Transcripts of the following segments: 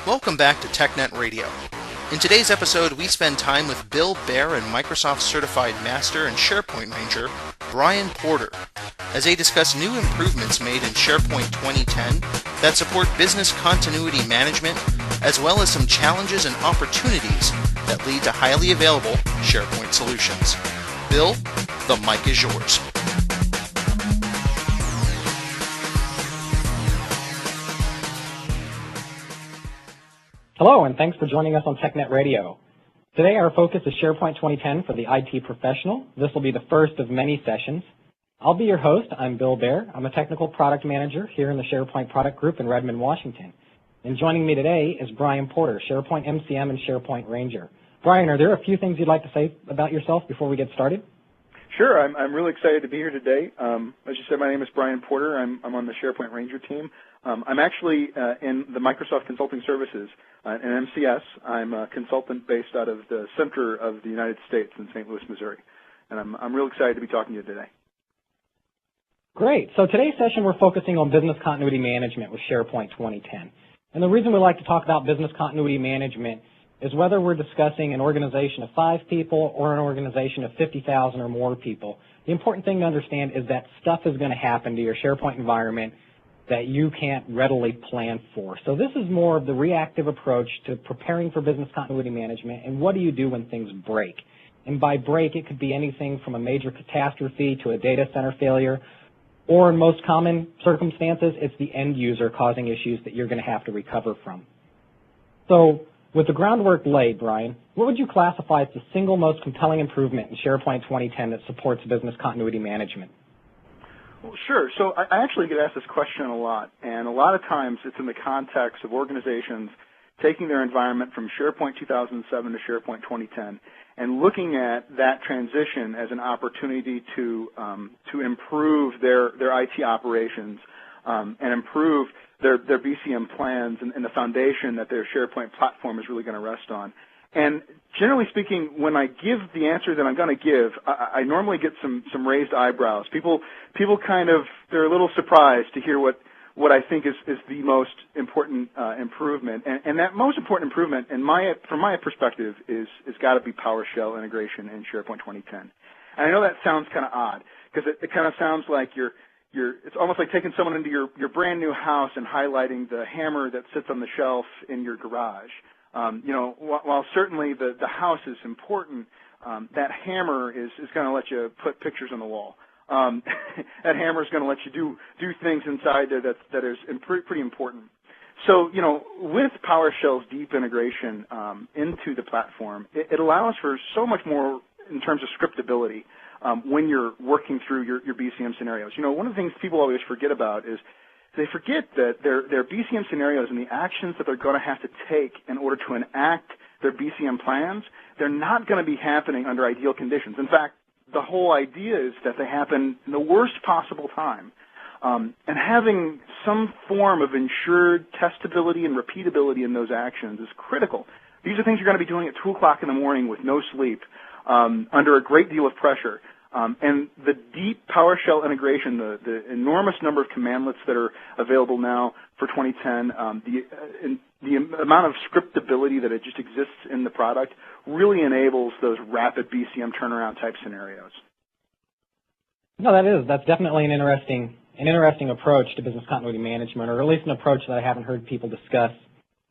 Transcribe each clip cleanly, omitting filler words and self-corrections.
Welcome back to TechNet Radio. In today's episode, we spend time with Bill Baer and Microsoft Certified Master and SharePoint Ranger, Brian Porter, as they discuss new improvements made in SharePoint 2010 that support business continuity management, as well as some challenges and opportunities that lead to highly available SharePoint solutions. Bill, the mic is yours. Hello, and thanks for joining us on TechNet Radio. Today our focus is SharePoint 2010 for the IT professional. This will be the first of many sessions. I'll be your host. I'm Bill Baer. I'm a technical product manager here in the SharePoint product group in Redmond, Washington. And joining me today is Brian Porter, SharePoint MCM and SharePoint Ranger. Brian, are there a few things you'd like to say about yourself before we get started? Sure. I'm really excited to be here today. As you said, my name is Brian Porter. I'm on the SharePoint Ranger team. I'm actually in the Microsoft Consulting Services in MCS. I'm a consultant based out of the center of the United States in St. Louis, Missouri. And I'm real excited to be talking to you today. Great. So today's session we're focusing on business continuity management with SharePoint 2010. And the reason we like to talk about business continuity management is whether we're discussing an organization of 5 people or an organization of 50,000 or more people, the important thing to understand is that stuff is going to happen to your SharePoint environment that you can't readily plan for. So this is more of the reactive approach to preparing for business continuity management and what do you do when things break. And by break, it could be anything from a major catastrophe to a data center failure, or in most common circumstances, it's the end user causing issues that you're going to have to recover from. So with the groundwork laid, Brian, what would you classify as the single most compelling improvement in SharePoint 2010 that supports business continuity management? Well, sure. So I actually get asked this question a lot, and a lot of times it's in the context of organizations taking their environment from SharePoint 2007 to SharePoint 2010 and looking at that transition as an opportunity to improve their IT operations and improve their BCM plans and the foundation that their SharePoint platform is really going to rest on. And generally speaking, when I give the answer that I'm going to give, I normally get some raised eyebrows. People kind of, they're a little surprised to hear what I think is the most important improvement. And that most important improvement, from my perspective, is got to be PowerShell integration in SharePoint 2010. And I know that sounds kind of odd because it kind of sounds like it's almost like taking someone into your brand new house and highlighting the hammer that sits on the shelf in your garage. While certainly the house is important, that hammer is going to let you put pictures on the wall. That hammer is going to let you do things inside there that is pretty important. So, with PowerShell's deep integration into the platform, it allows for so much more in terms of scriptability when you're working through your BCM scenarios. One of the things people always forget about is they forget that their BCM scenarios and the actions that they're going to have to take in order to enact their BCM plans, they're not going to be happening under ideal conditions. In fact, the whole idea is that they happen in the worst possible time. And having some form of ensured testability and repeatability in those actions is critical. These are things you're going to be doing at 2 o'clock in the morning with no sleep, under a great deal of pressure. And the deep PowerShell integration, the enormous number of commandlets that are available now for 2010, the amount of scriptability that it just exists in the product really enables those rapid BCM turnaround type scenarios. No, that's definitely an interesting approach to business continuity management, or at least an approach that I haven't heard people discuss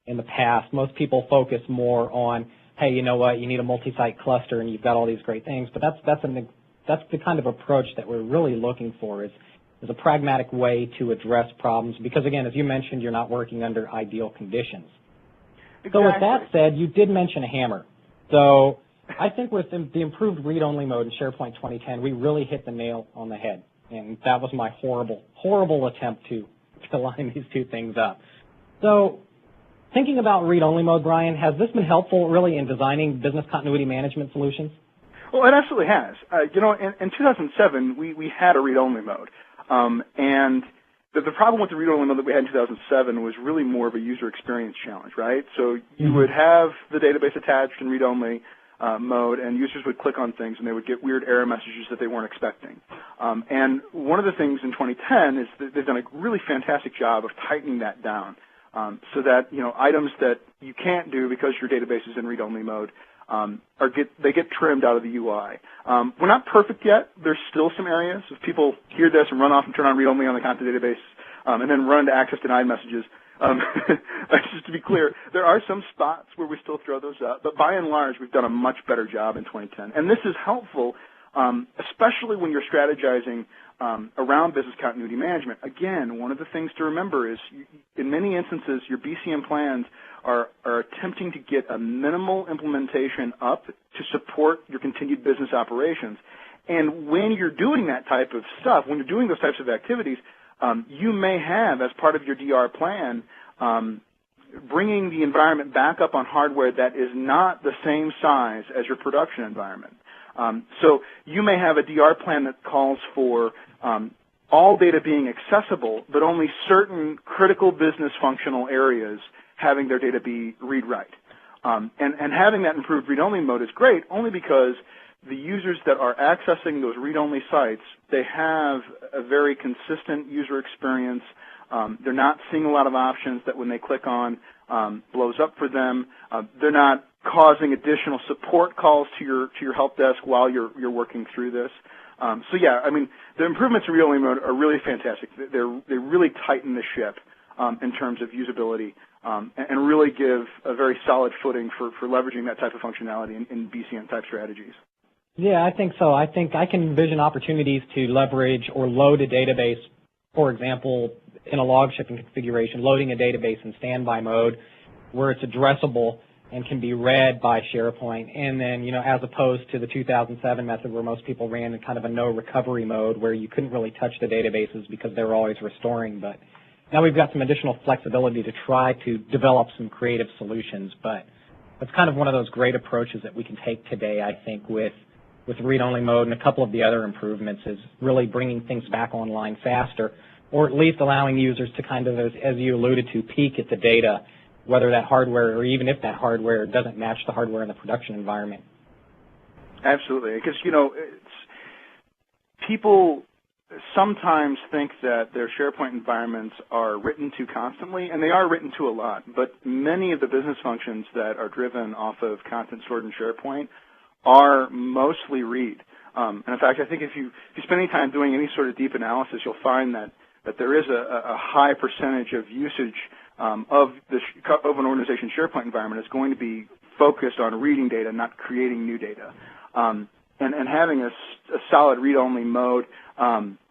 in the past. Most people focus more on, hey, you know what, you need a multi-site cluster and you've got all these great things, but that's the kind of approach that we're really looking for is a pragmatic way to address problems because, again, as you mentioned, you're not working under ideal conditions. Exactly. So with that said, you did mention a hammer. So I think with the improved read-only mode in SharePoint 2010, we really hit the nail on the head. And that was my horrible attempt to line these two things up. So thinking about read-only mode, Brian, has this been helpful really in designing business continuity management solutions? Well, it absolutely has. In 2007, we had a read-only mode. And the problem with the read-only mode that we had in 2007 was really more of a user experience challenge, right? So you would have the database attached in read-only mode, and users would click on things, and they would get weird error messages that they weren't expecting. And one of the things in 2010 is that they've done a really fantastic job of tightening that down. so that items that you can't do because your database is in read-only mode they get trimmed out of the UI. We're not perfect yet. There's still some areas. If people hear this and run off and turn on read-only on the content database and then run to access denied messages, just to be clear, there are some spots where we still throw those up, but by and large, we've done a much better job in 2010. And this is helpful, especially when you're strategizing around business continuity management. Again, one of the things to remember is, in many instances, your BCM plans are attempting to get a minimal implementation up to support your continued business operations. And when you're doing that type of stuff, when you're doing those types of activities, you may have, as part of your DR plan, bringing the environment back up on hardware that is not the same size as your production environment. So you may have a DR plan that calls for all data being accessible, but only certain critical business functional areas having their data be read-write. And having that improved read-only mode is great, only because the users that are accessing those read-only sites, they have a very consistent user experience. They're not seeing a lot of options that when they click on blows up for them. They're not causing additional support calls to your help desk while you're working through this. So yeah, I mean, the improvements in read-only mode are really fantastic. They really tighten the ship in terms of usability and really give a very solid footing for leveraging that type of functionality in BCM-type strategies. Yeah, I think so. I think I can envision opportunities to leverage or load a database, for example, in a log shipping configuration, loading a database in standby mode where it's addressable and can be read by SharePoint. And then, as opposed to the 2007 method where most people ran in kind of a no recovery mode where you couldn't really touch the databases because they were always restoring. But now we've got some additional flexibility to try to develop some creative solutions. But that's kind of one of those great approaches that we can take today, I think, with read-only mode and a couple of the other improvements is really bringing things back online faster, or at least allowing users to kind of, as you alluded to, peek at the data, whether that hardware or even if that hardware doesn't match the hardware in the production environment. Absolutely, because, people sometimes think that their SharePoint environments are written to constantly, and they are written to a lot, but many of the business functions that are driven off of content stored in SharePoint are mostly read. And in fact, I think if you spend any time doing any sort of deep analysis, you'll find that there is a high percentage of usage of an organization's SharePoint environment is going to be focused on reading data, not creating new data. And having a solid read-only mode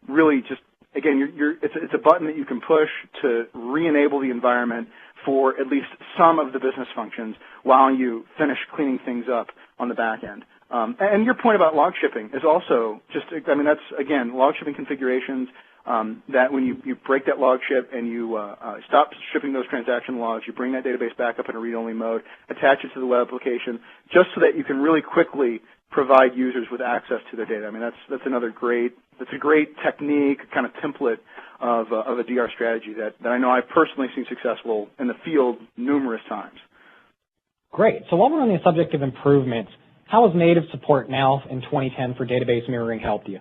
really just, again, it's a button that you can push to re-enable the environment for at least some of the business functions while you finish cleaning things up on the back end. And your point about log shipping is also just, I mean, that's, again, log shipping configurations that when you break that log ship and you stop shipping those transaction logs, you bring that database back up in a read-only mode, attach it to the web application, just so that you can really quickly provide users with access to their data. I mean, that's another great, that's a great technique, kind of template of a DR strategy that I know I've personally seen successful in the field numerous times. Great. So while we're on the subject of improvements, how has native support now in 2010 for database mirroring helped you?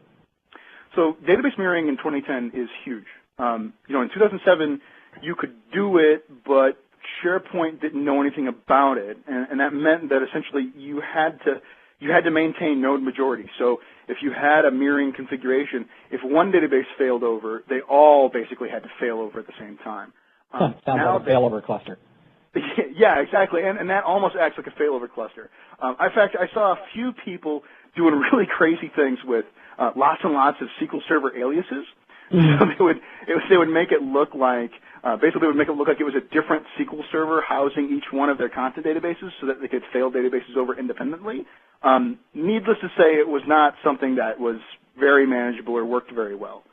So database mirroring in 2010 is huge. In 2007, you could do it, but SharePoint didn't know anything about it, and that meant that essentially you had to maintain node majority. So if you had a mirroring configuration, if one database failed over, they all basically had to fail over at the same time. Sounds like a failover cluster. Yeah, exactly, and that almost acts like a failover cluster. In fact, I saw a few people doing really crazy things with lots and lots of SQL Server aliases. Mm-hmm. So they would make it look like basically it would make it look like it was a different SQL Server housing each one of their content databases, so that they could fail databases over independently. Needless to say, it was not something that was very manageable or worked very well.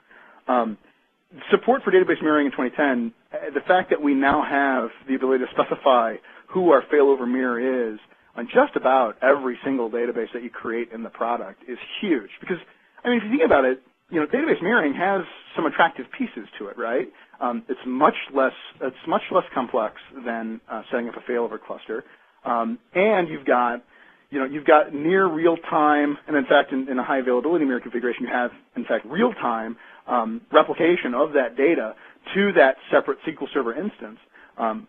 Support for database mirroring in 2010, the fact that we now have the ability to specify who our failover mirror is on just about every single database that you create in the product is huge. Because, I mean, if you think about it, database mirroring has some attractive pieces to it, right? It's much less complex than setting up a failover cluster, and you've got near real-time, and in fact, in a high availability mirror configuration, you have, in fact, real-time replication of that data to that separate SQL Server instance. And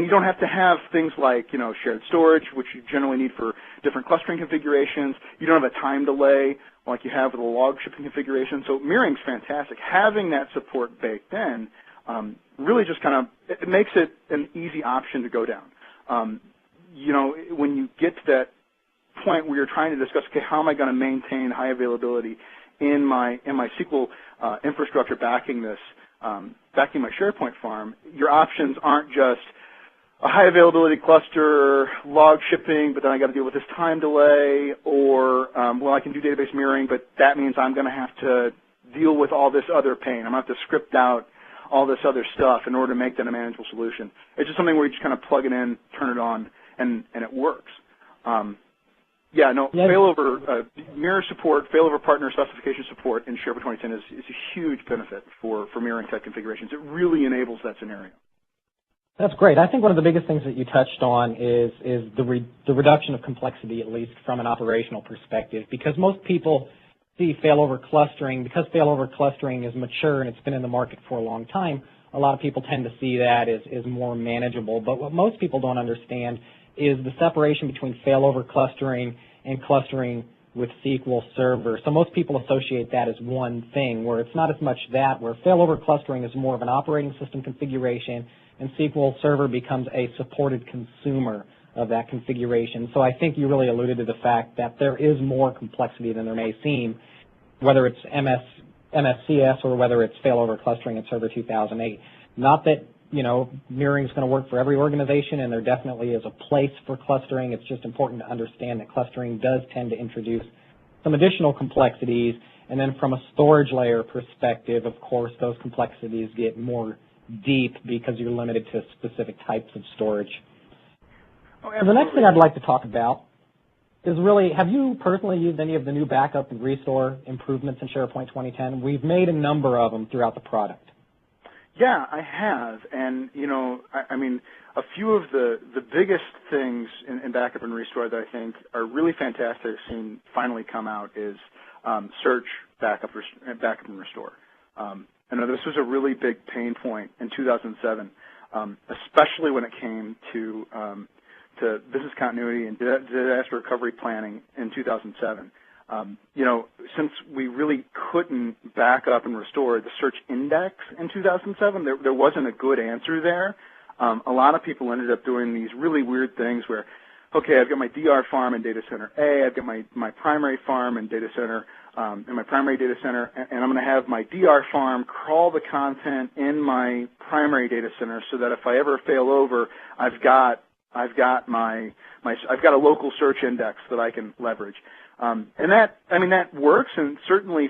you don't have to have things like, shared storage, which you generally need for different clustering configurations. You don't have a time delay like you have with a log shipping configuration. So mirroring's fantastic. Having that support baked in really just it makes it an easy option to go down. When you get to that point where you're trying to discuss, okay, how am I going to maintain high availability in my SQL infrastructure backing my SharePoint farm, your options aren't just a high availability cluster, log shipping, but then I got to deal with this time delay, or I can do database mirroring, but that means I'm going to have to deal with all this other pain. I'm going to have to script out all this other stuff in order to make that a manageable solution. It's just something where you just kind of plug it in, turn it on, and it works. Failover mirror support, failover partner specification support in SharePoint 2010 is a huge benefit for mirroring type configurations. It really enables that scenario. That's great. I think one of the biggest things that you touched on is the reduction of complexity, at least from an operational perspective, because most people see failover clustering. Because failover clustering is mature and it's been in the market for a long time, a lot of people tend to see that as more manageable. But what most people don't understand is the separation between failover clustering and clustering with SQL Server. So most people associate that as one thing, where it's not as much that, where failover clustering is more of an operating system configuration, and SQL Server becomes a supported consumer of that configuration. So I think you really alluded to the fact that there is more complexity than there may seem, whether it's MSCS or whether it's failover clustering in Server 2008. Not that mirroring is going to work for every organization, and there definitely is a place for clustering. It's just important to understand that clustering does tend to introduce some additional complexities. And then from a storage layer perspective, of course, those complexities get more deep because you're limited to specific types of storage. So the next thing I'd like to talk about is really, have you personally used any of the new backup and restore improvements in SharePoint 2010? We've made a number of them throughout the product. Yeah, I have, and I mean, a few of the biggest things in backup and restore that I think are really fantastic seen finally come out is search, backup, and restore. I know this was a really big pain point in 2007, especially when it came to business continuity and disaster recovery planning in 2007. Since we really couldn't back up and restore the search index in 2007, there wasn't a good answer there. A lot of people ended up doing these really weird things where, okay, I've got my DR farm in data center A, I've got my primary farm in data center, in my primary data center, and I'm going to have my DR farm crawl the content in my primary data center so that if I ever fail over, I've got a local search index that I can leverage. And that works, and certainly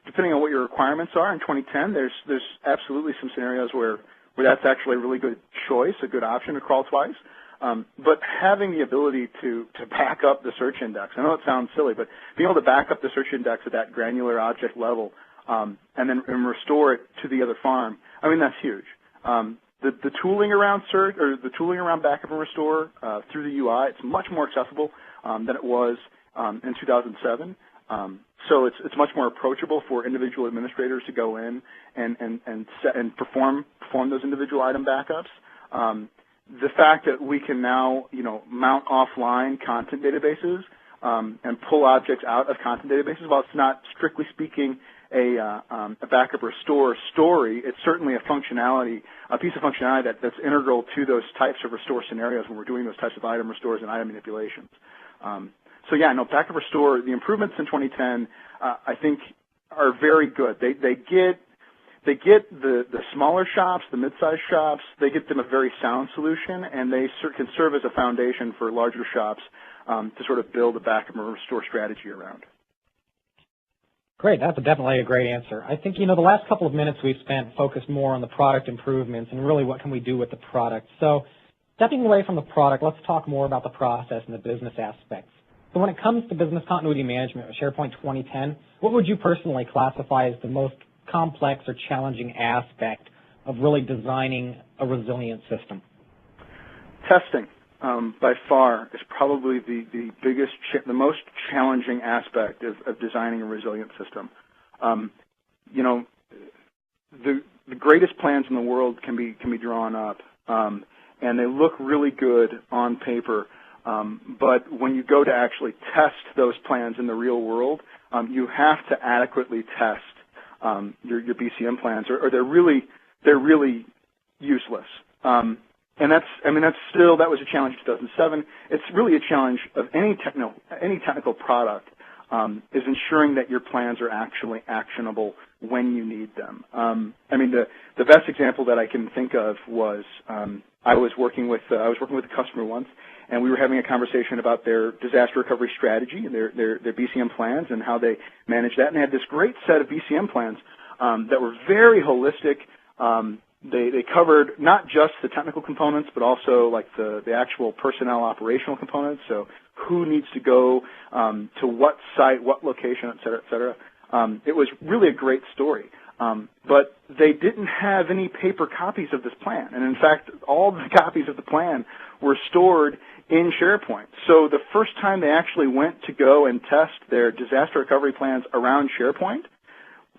depending on what your requirements are in 2010, there's absolutely some scenarios where that's actually a really good choice, a good option to crawl twice. But having the ability to back up the search index, I know it sounds silly, but being able to back up the search index at that granular object level and then restore it to the other farm, I mean, that's huge. The tooling around search, or the tooling around backup and restore through the UI, it's much more accessible than it was in 2007. So it's much more approachable for individual administrators to go in and perform those individual item backups. The fact that we can now mount offline content databases and pull objects out of content databases, while it's not strictly speaking a backup restore story, it's certainly a piece of functionality that's integral to those types of restore scenarios when we're doing those types of item restores and item manipulations. So yeah, no, backup restore, the improvements in 2010, I think are very good. They get the smaller shops, the mid-sized shops, they get them a very sound solution, and they can serve as a foundation for larger shops to sort of build a backup and restore strategy around. Great. That's definitely a great answer. I think, the last couple of minutes we've spent focused more on the product improvements and really what can we do with the product. So stepping away from the product, let's talk more about the process and the business aspects. So when it comes to business continuity management with SharePoint 2010, what would you personally classify as the most complex or challenging aspect of really designing a resilient system? Testing, by far, is probably the biggest, the most challenging aspect of designing a resilient system. The greatest plans in the world can be drawn up, and they look really good on paper. But when you go to actually test those plans in the real world, you have to adequately test your BCM plans, or they're really useless. And that was a challenge in 2007. It's really a challenge of any technical product, is ensuring that your plans are actually actionable when you need them. The best example that I can think of was I was working with a customer once, and we were having a conversation about their disaster recovery strategy and their BCM plans and how they manage that. And they had this great set of BCM plans that were very holistic. They covered not just the technical components, but also like the actual personnel operational components. So who needs to go to what site, what location, et cetera, et cetera. It was really a great story. But they didn't have any paper copies of this plan. And in fact, all the copies of the plan were stored in SharePoint. So the first time they actually went to go and test their disaster recovery plans around SharePoint,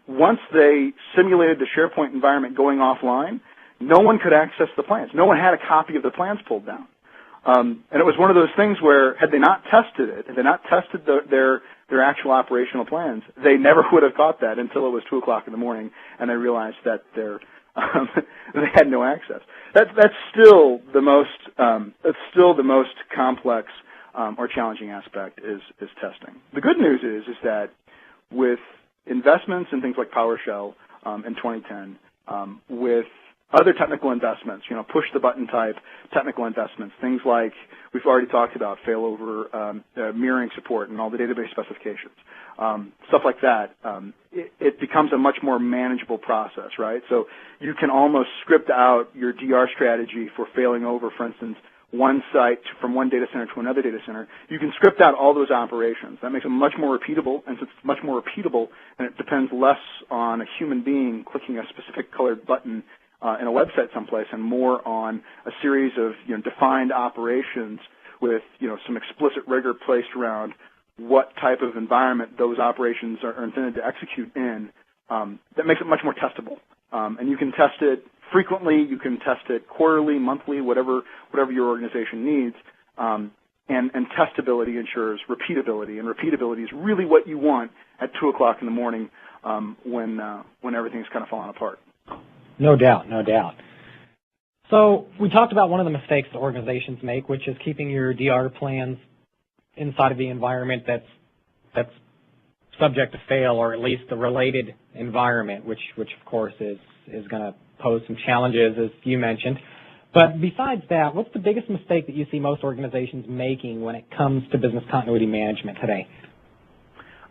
once they simulated the SharePoint environment going offline, no one could access the plans. No one had a copy of the plans pulled down. And it was one of those things where had they not tested it, had they not tested their actual operational plans, they never would have caught that until it was 2 o'clock in the morning and they realized that they had no access. That's still the most complex or challenging aspect is testing. The good news is that with investments in things like PowerShell in 2010, with other technical investments, push the button type technical investments, things like we've already talked about, failover mirroring support and all the database specifications, stuff like that, it becomes a much more manageable process, right? So you can almost script out your DR strategy for failing over, for instance, one site from one data center to another data center. You can script out all those operations. That makes it much more repeatable, and since it's much more repeatable, and it depends less on a human being clicking a specific colored button in a website someplace and more on a series of defined operations with some explicit rigor placed around what type of environment those operations are intended to execute in, that makes it much more testable. And you can test it frequently, you can test it quarterly, monthly, whatever your organization needs, and testability ensures repeatability, and repeatability is really what you want at 2 o'clock in the morning when everything's kind of falling apart. No doubt, no doubt. So we talked about one of the mistakes that organizations make, which is keeping your DR plans inside of the environment that's subject to fail, or at least the related environment, which of course is going to pose some challenges, as you mentioned. But besides that, what's the biggest mistake that you see most organizations making when it comes to business continuity management today?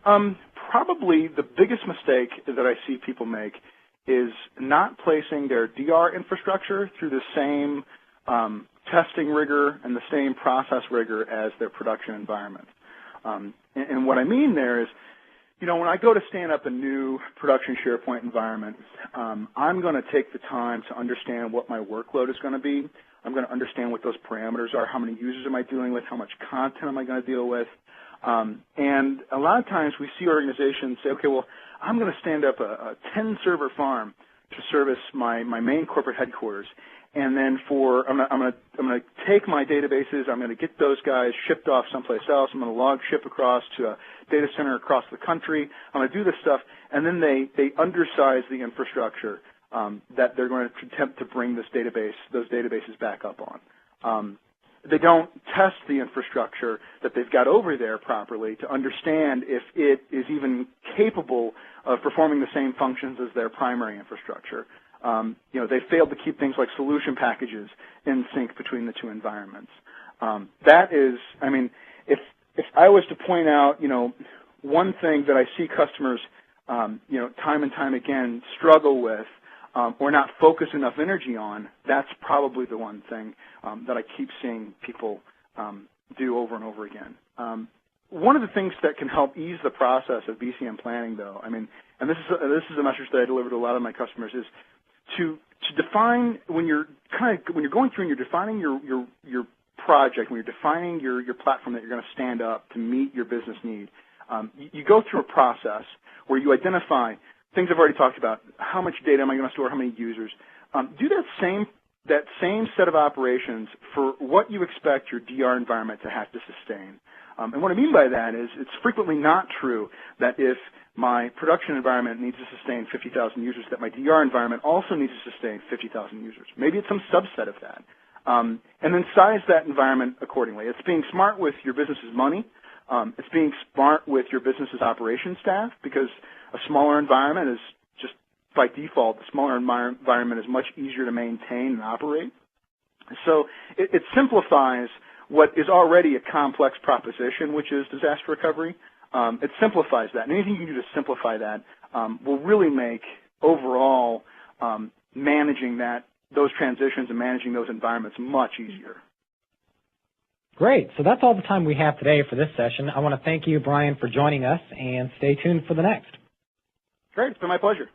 Probably the biggest mistake that I see people make is not placing their DR infrastructure through the same testing rigor and the same process rigor as their production environment. And what I mean there is, when I go to stand up a new production SharePoint environment, I'm going to take the time to understand what my workload is going to be. I'm going to understand what those parameters are, how many users am I dealing with, how much content am I going to deal with. And a lot of times we see organizations say, okay, well, I'm going to stand up a 10-server farm to service my main corporate headquarters. And then I'm going to take my databases, I'm going to get those guys shipped off someplace else, I'm going to log ship across to a data center across the country, I'm going to do this stuff, and then they undersize the infrastructure that they're going to attempt to bring those databases back up on. They don't test the infrastructure that they've got over there properly to understand if it is even capable of performing the same functions as their primary infrastructure. They failed to keep things like solution packages in sync between the two environments. That is, if I was to point out, one thing that I see customers, time and time again struggle with, or not focus enough energy on, that's probably the one thing that I keep seeing people do over and over again. One of the things that can help ease the process of BCM planning, though, and this is a message that I deliver to a lot of my customers, is to define when you're going through and you're defining your project, when you're defining your platform that you're going to stand up to meet your business need. You go through a process where you identify things I've already talked about. How much data am I going to store? How many users? Do that same that same set of operations for what you expect your DR environment to have to sustain. And what I mean by that is it's frequently not true that if my production environment needs to sustain 50,000 users, that my DR environment also needs to sustain 50,000 users. Maybe it's some subset of that. And then size that environment accordingly. It's being smart with your business's money. It's being smart with your business's operations staff, because a smaller environment is just by default, the smaller environment is much easier to maintain and operate. So it simplifies what is already a complex proposition, which is disaster recovery. It simplifies that. And anything you can do to simplify that will really make overall managing those transitions and managing those environments much easier. Great. So that's all the time we have today for this session. I want to thank you, Brian, for joining us, and stay tuned for the next. Great. It's been my pleasure.